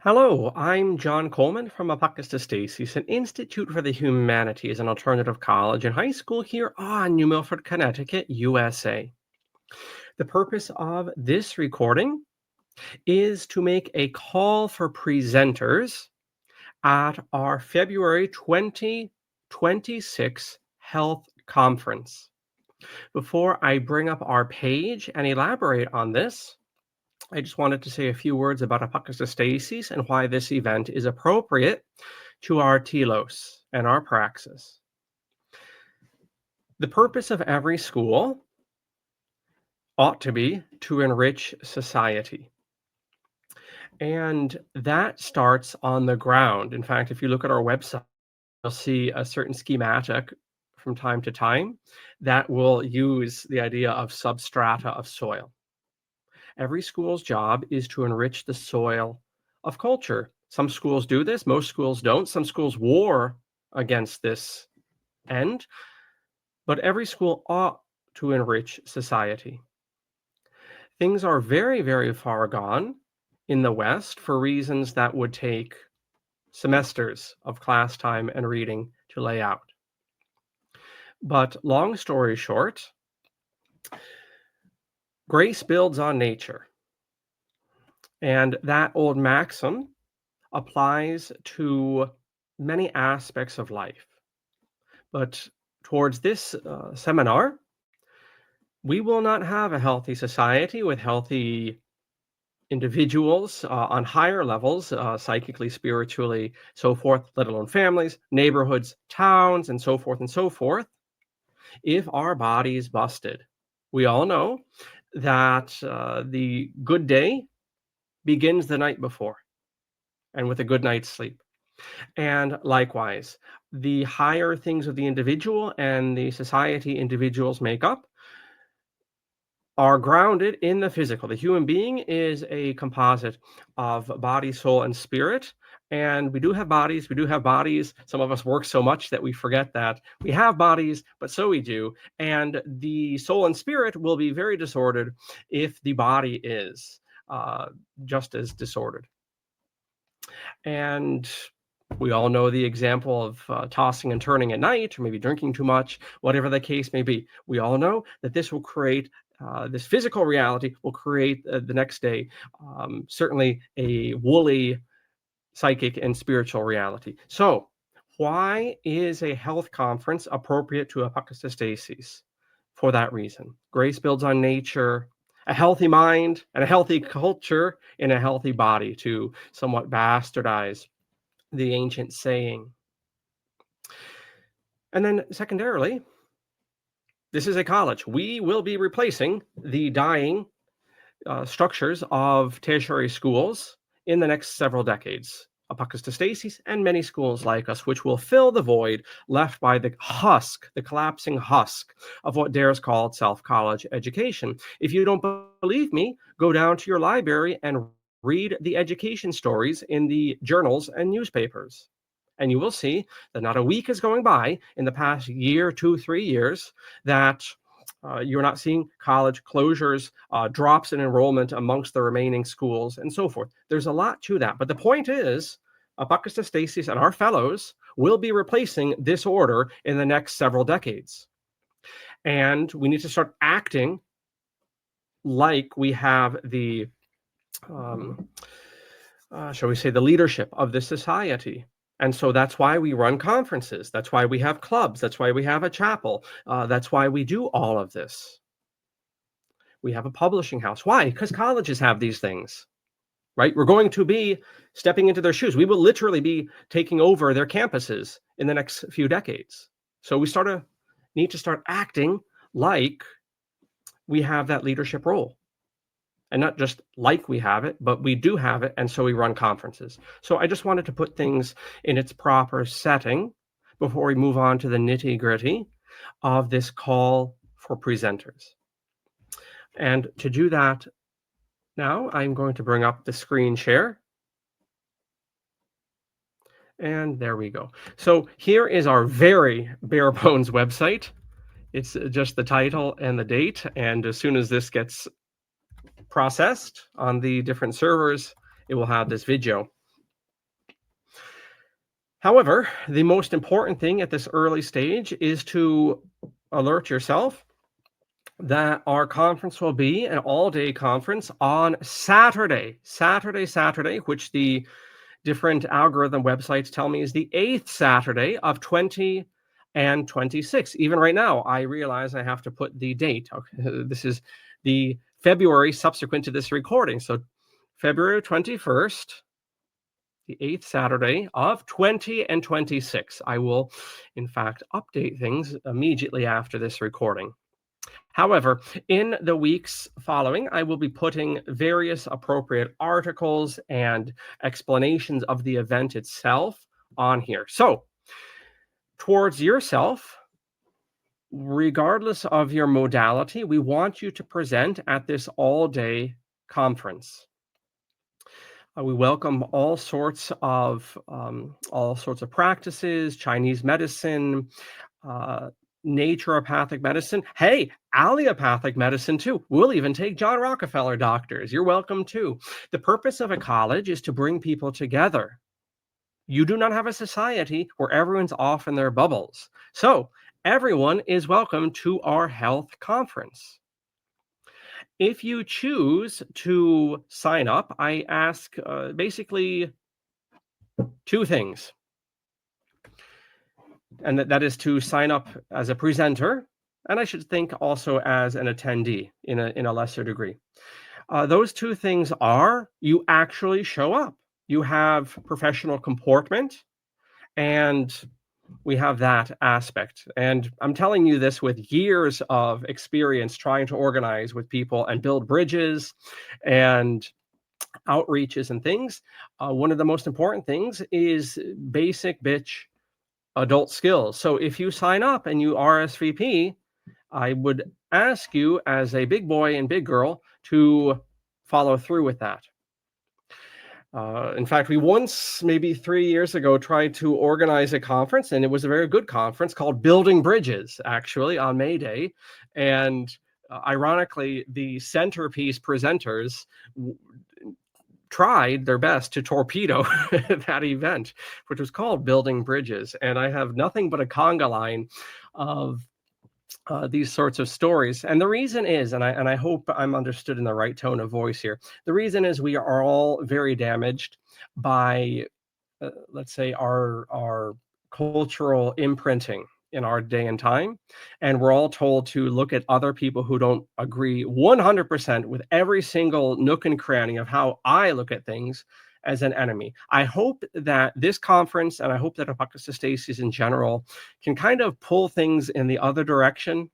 Hello, I'm John Coleman from ApocatastasisInstitute, an Institute for the Humanities and Alternative College and High School here on New Milford, Connecticut, USA. The purpose of this recording is to make a call for presenters at our February 2026 Health Conference. Before I bring up our page and elaborate on this, I just wanted to say a few words about apokatastasis and why this event is appropriate to our telos and our praxis. The purpose of every school ought to be to enrich society. And that starts on the ground. In fact, if you look at our website, you'll see a certain schematic from time to time that will use the idea of substrata of soil. Every school's job is to enrich the soil of culture. Some schools do this, most schools don't. Some schools war against this end, but every school ought to enrich society. Things are very, very far gone in the West for reasons that would take semesters of class time and reading to lay out. But long story short, grace builds on nature. And that old maxim applies to many aspects of life. But towards this seminar, we will not have a healthy society with healthy individuals on higher levels, psychically, spiritually, so forth, let alone families, neighborhoods, towns, and so forth, if our body's busted. We all know that the good day begins the night before, and with a good night's sleep. And likewise, the higher things of the individual and the society individuals make up are grounded in the physical. The human being is a composite of body, soul, and spirit. And we do have bodies. Some of us work so much that we forget that we have bodies, but so we do. And the soul and spirit will be very disordered if the body is just as disordered. And we all know the example of tossing and turning at night, or maybe drinking too much, whatever the case may be. We all know that this will create, this physical reality will create the next day, certainly a woolly psychic and spiritual reality. So why is a health conference appropriate to apokatastasis? For that reason. Grace builds on nature, a healthy mind, and a healthy culture in a healthy body, to somewhat bastardize the ancient saying. And then secondarily, this is a college. We will be replacing the dying structures of tertiary schools in the next several decades. Apokatastasis and many schools like us, which will fill the void left by the husk, the collapsing husk of what dares call itself college education. If you don't believe me, go down to your library and read the education stories in the journals and newspapers. And you will see that not a week is going by in the past year, 2, 3 years that you're not seeing college closures, drops in enrollment amongst the remaining schools, and so forth. There's a lot to that. But the point is, apokatastasis and our fellows will be replacing this order in the next several decades. And we need to start acting like we have the, shall we say, the leadership of this society. And so that's why we run conferences. That's why we have clubs. That's why we have a chapel. That's why we do all of this. We have a publishing house. Why? Because colleges have these things, right? We're going to be stepping into their shoes. We will literally be taking over their campuses in the next few decades. So we need to start acting like we have that leadership role. And not just like we have it, but we do have it, and so we run conferences. So I just wanted to put things in its proper setting before we move on to the nitty-gritty of this call for presenters. And to do that now, I'm going to bring up the screen share. And there we go. So here is our very bare bones website. It's just the title and the date. And as soon as this gets processed on the different servers, it will have this video However, the most important thing at this early stage is to alert yourself that our conference will be an all-day conference on Saturday, which the different algorithm websites tell me is the 8th Saturday of 20 and 26. Even right now, I realize I have to put the date. Okay, this is the February subsequent to this recording. So February 21st, the 8th Saturday of 20 and 26. I will, in fact, update things immediately after this recording. However, in the weeks following, I will be putting various appropriate articles and explanations of the event itself on here. So, towards yourself, regardless of your modality, we want you to present at this all-day conference. We welcome all sorts of practices, Chinese medicine, uh, naturopathic medicine. Hey, allopathic medicine too. We'll even take John Rockefeller doctors. You're welcome too. The purpose of a college is to bring people together. You do not have a society where everyone's off in their bubbles. So everyone is welcome to our health conference. If you choose to sign up, I ask basically two things. And that is to sign up as a presenter, and I should think also as an attendee in a lesser degree. Those two things are you actually show up. You have professional comportment, and we have that aspect. And I'm telling you this with years of experience trying to organize with people and build bridges and outreaches and things. One of the most important things is basic bitch adult skills. So if you sign up and you RSVP, I would ask you as a big boy and big girl to follow through with that. In fact, we once, maybe 3 years ago, tried to organize a conference, and it was a very good conference called Building Bridges, actually, on May Day. And ironically, the centerpiece presenters tried their best to torpedo that event, which was called Building Bridges. And I have nothing but a conga line of these sorts of stories. And the reason is, and I hope I'm understood in the right tone of voice here, the reason is we are all very damaged by, let's say, our cultural imprinting in our day and time. And we're all told to look at other people who don't agree 100% with every single nook and cranny of how I look at things as an enemy. I hope that this conference, and I hope that Apocatastasis's in general, can kind of pull things in the other direction.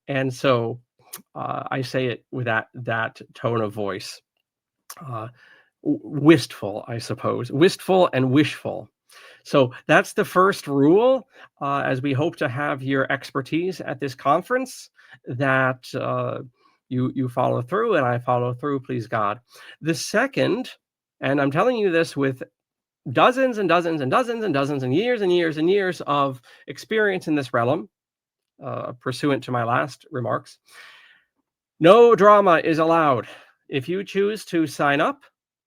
And so I say it with that tone of voice. Wistful, I suppose. Wistful and wishful. So that's the first rule, as we hope to have your expertise at this conference, that you follow through, and I follow through, please God. The second, and I'm telling you this with dozens and dozens and dozens and dozens and years and years and years of experience in this realm, pursuant to my last remarks, no drama is allowed. If you choose to sign up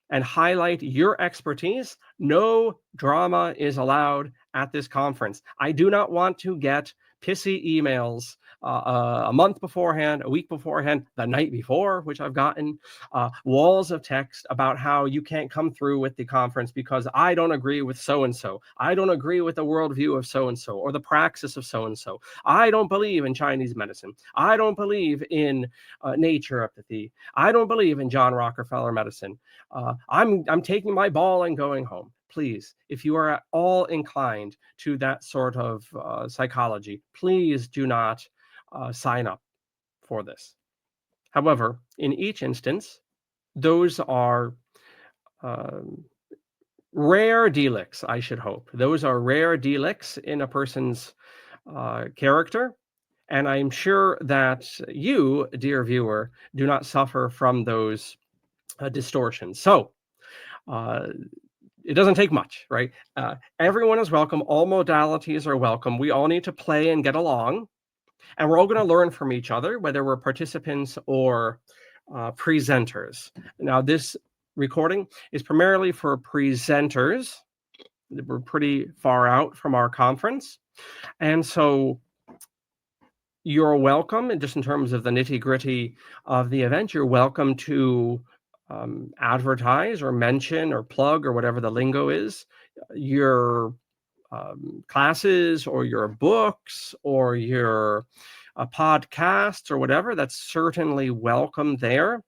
and highlight your expertise, no drama is allowed at this conference. I do not want to get pissy emails a month beforehand, a week beforehand, the night before, which I've gotten, walls of text about how you can't come through with the conference because I don't agree with so-and-so. I don't agree with the worldview of so-and-so or the praxis of so-and-so. I don't believe in Chinese medicine. I don't believe in naturopathy. I don't believe in John Rockefeller medicine. I'm taking my ball and going home. Please, if you are at all inclined to that sort of psychology, please do not sign up for this. However, in each instance, those are rare delicts, I should hope. Those are rare delicts in a person's character. And I'm sure that you, dear viewer, do not suffer from those distortions. So, it doesn't take much, right? Everyone is welcome. All modalities are welcome. We all need to play and get along. And we're all going to learn from each other, whether we're participants or presenters. Now, this recording is primarily for presenters. We're pretty far out from our conference. And so you're welcome, and just in terms of the nitty-gritty of the event, you're welcome to advertise or mention or plug or whatever the lingo is, your classes or your books or your podcasts or whatever. That's certainly welcome there.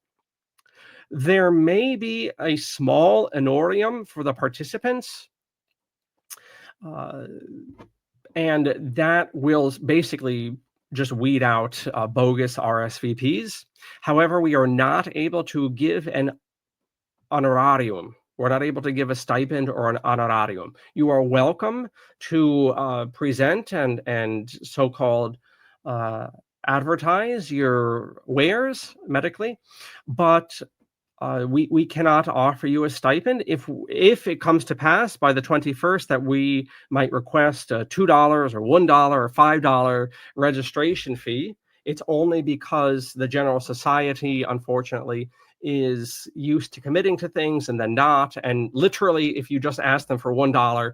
There may be a small honorium for the participants, and that will basically just weed out bogus RSVPs. However, we are not able to give an honorarium. We're not able to give a stipend or an honorarium. You are welcome to present and so-called advertise your wares medically, but we cannot offer you a stipend. If it comes to pass by the 21st that we might request a $2 or $1 or $5 registration fee, it's only because the General Society, unfortunately, is used to committing to things and then not. And literally, if you just ask them for $1,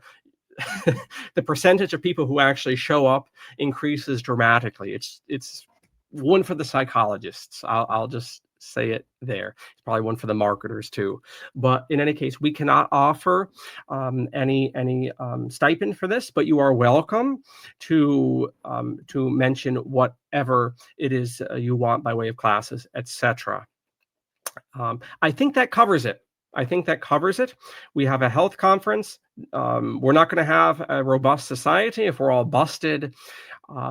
the percentage of people who actually show up increases dramatically. It's one for the psychologists. I'll just say it there. It's probably one for the marketers too. But in any case, we cannot offer any stipend for this, but you are welcome to mention whatever it is you want by way of classes, etc. I think that covers it. We have a health conference. We're not going to have a robust society if we're all busted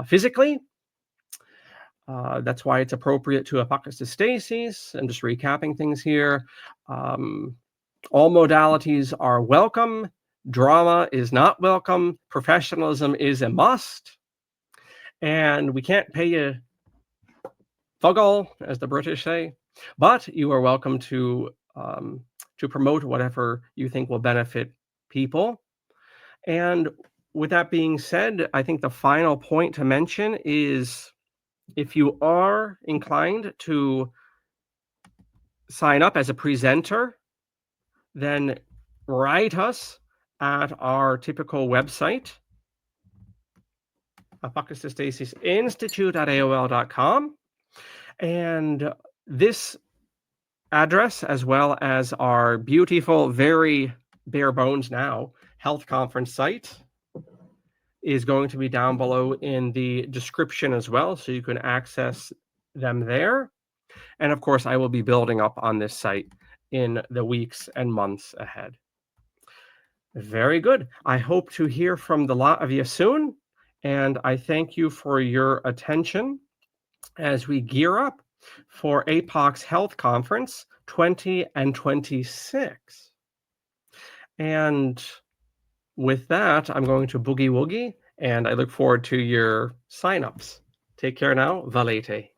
physically. That's why it's appropriate to Apocatastasis. I'm just recapping things here. All modalities are welcome. Drama is not welcome. Professionalism is a must. And we can't pay you fuck-all, as the British say. But you are welcome to promote whatever you think will benefit people. And with that being said, I think the final point to mention is if you are inclined to sign up as a presenter, then write us at our typical website, ApocatastasisInstitute at AOL.com. And this address, as well as our beautiful, very bare bones now, health conference site, is going to be down below in the description as well, so you can access them there. And of course, I will be building up on this site in the weeks and months ahead. Very good. I hope to hear from the lot of you soon, and I thank you for your attention as we gear up for APOC's Health Conference 20 and 26. And with that, I'm going to boogie woogie, and I look forward to your signups. Take care now. Valete.